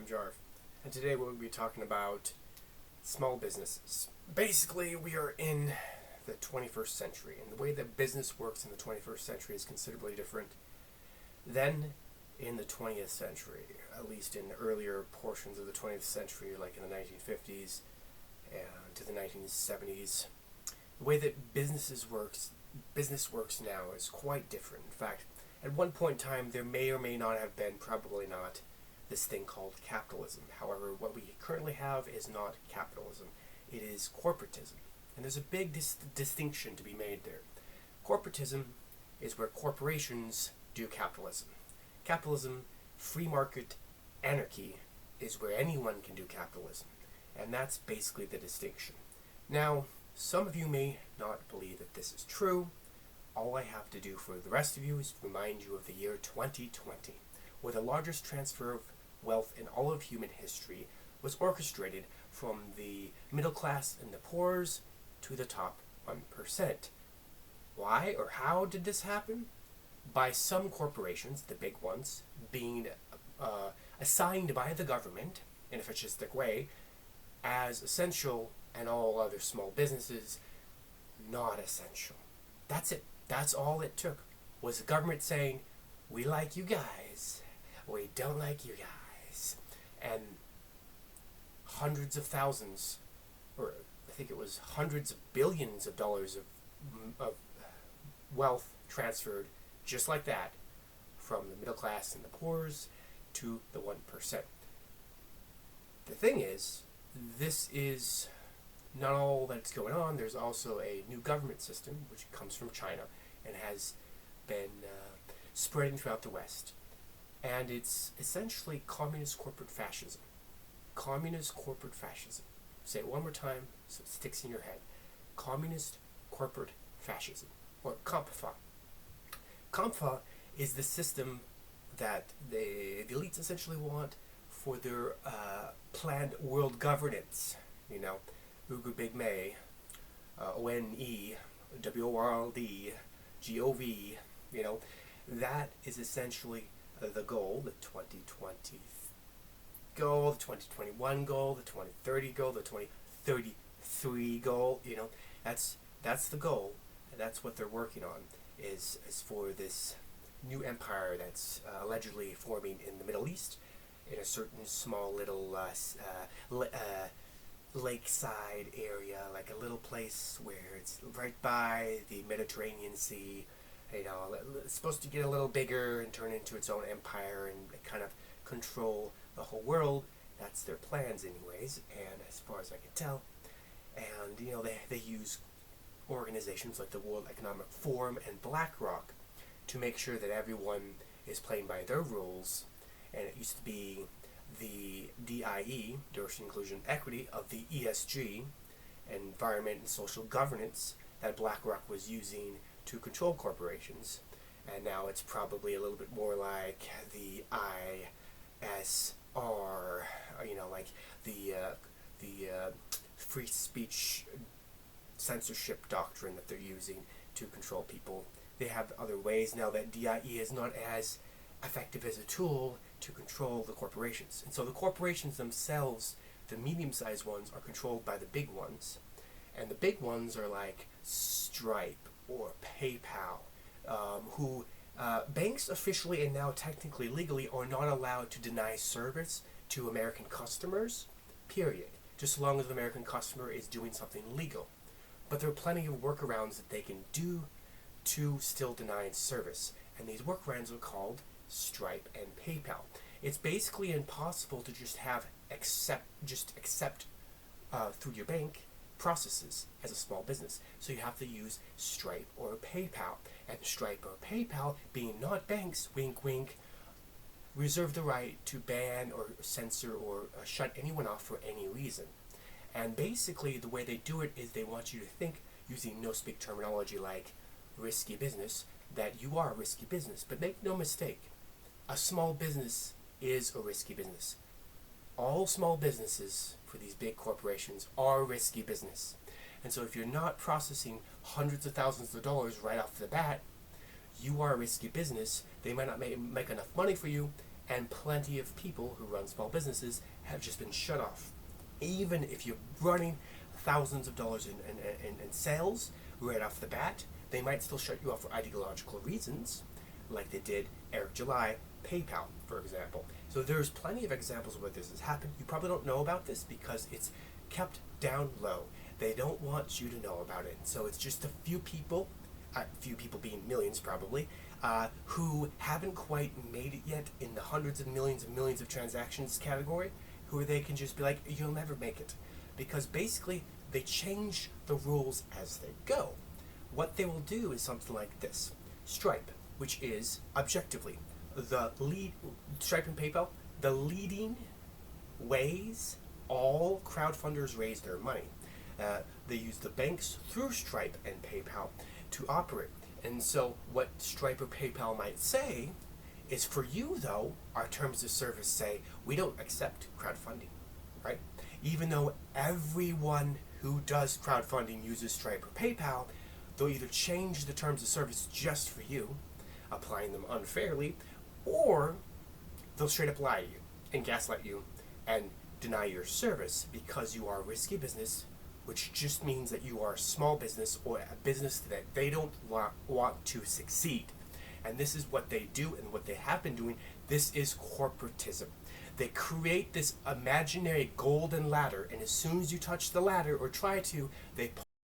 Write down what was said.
I'm JARV, and today we'll be talking about small businesses. Basically, we are in the 21st century, and the way that business works in the 21st century is considerably different than in the 20th century, at least in the earlier portions of the 20th century, like in the 1950s and to the 1970s. The way that business works now is quite different. In fact, at one point in time, there may or may not have been, probably not, this thing called capitalism. However, what we currently have is not capitalism. It is corporatism. And there's a big distinction to be made there. Corporatism is where corporations do capitalism. Capitalism, free market, anarchy, is where anyone can do capitalism. And that's basically the distinction. Now, some of you may not believe that this is true. All I have to do for the rest of you is remind you of the year 2020, where the largest transfer of wealth in all of human history was orchestrated from the middle class and the poor to the top 1%. Why or how did this happen? By some corporations, the big ones, being assigned by the government in a fascistic way as essential, and all other small businesses not essential. That's it. That's all it took, was the government saying, we like you guys, we don't like you guys. And hundreds of thousands, or I think it was hundreds of billions of dollars of wealth transferred just like that from the middle class and the poor to the 1%. The thing is, this is not all that's going on. There's also a new government system which comes from China and has been spreading throughout the West. And it's essentially communist corporate fascism. Communist corporate fascism. Say it one more time so it sticks in your head. Communist corporate fascism, or COMPFA. COMPFA is the system that the elites essentially want for their planned world governance. You know, Ugu Big May, ONE, WORLD, GOV, you know, that is essentially the goal, the 2020 goal, the 2021 goal, the 2030 goal, the 2033 goal, you know, that's the goal, and that's what they're working on, is for this new empire that's allegedly forming in the Middle East, in a certain small little lakeside area, like a little place where it's right by the Mediterranean Sea. You know, it's supposed to get a little bigger and turn into its own empire and kind of control the whole world. That's their plans anyways, and as far as I can tell. And, you know, they use organizations like the World Economic Forum and BlackRock to make sure that everyone is playing by their rules. And it used to be the DIE, Diversity, Inclusion, Equity, of the ESG, Environment and Social Governance, that BlackRock was using to control corporations. And now it's probably a little bit more like the ISR, you know, like the free speech censorship doctrine that they're using to control people. They have other ways now that DIE is not as effective as a tool to control the corporations. And so the corporations themselves, the medium-sized ones, are controlled by the big ones. And the big ones are like Stripe or PayPal, who banks officially and now technically legally are not allowed to deny service to American customers, period, just as long as the American customer is doing something legal. But there are plenty of workarounds that they can do to still deny service. And these workarounds are called Stripe and PayPal. It's basically impossible to just accept through your bank processes as a small business. So you have to use Stripe or PayPal. And Stripe or PayPal, being not banks, wink wink, reserve the right to ban or censor or shut anyone off for any reason. And basically the way they do it is they want you to think, using no-speak terminology like risky business, that you are a risky business. But make no mistake, a small business is a risky business. All small businesses for these big corporations are risky business. And so if you're not processing hundreds of thousands of dollars right off the bat, you are a risky business. They might not make enough money for you, And plenty of people who run small businesses have just been shut off. Even if you're running thousands of dollars in sales right off the bat, they might still shut you off for ideological reasons, like they did Eric July, PayPal, for example. So there's plenty of examples of where this has happened. You probably don't know about this because it's kept down low. They don't want you to know about it. So it's just a few people being millions probably, who haven't quite made it yet in the hundreds of millions of transactions category, who they can just be like, you'll never make it. Because basically, they change the rules as they go. What they will do is something like this. Stripe, which is, objectively, Stripe and PayPal, the leading ways all crowdfunders raise their money. They use the banks through Stripe and PayPal to operate. And so what Stripe or PayPal might say is, for you though, our terms of service say we don't accept crowdfunding, right? Even though everyone who does crowdfunding uses Stripe or PayPal, they'll either change the terms of service just for you, applying them unfairly, or they'll straight up lie to you and gaslight you and deny your service because you are a risky business, which just means that you are a small business or a business that they don't want to succeed. And this is what they do and what they have been doing. This is corporatism. They create this imaginary golden ladder, and as soon as you touch the ladder or try to, they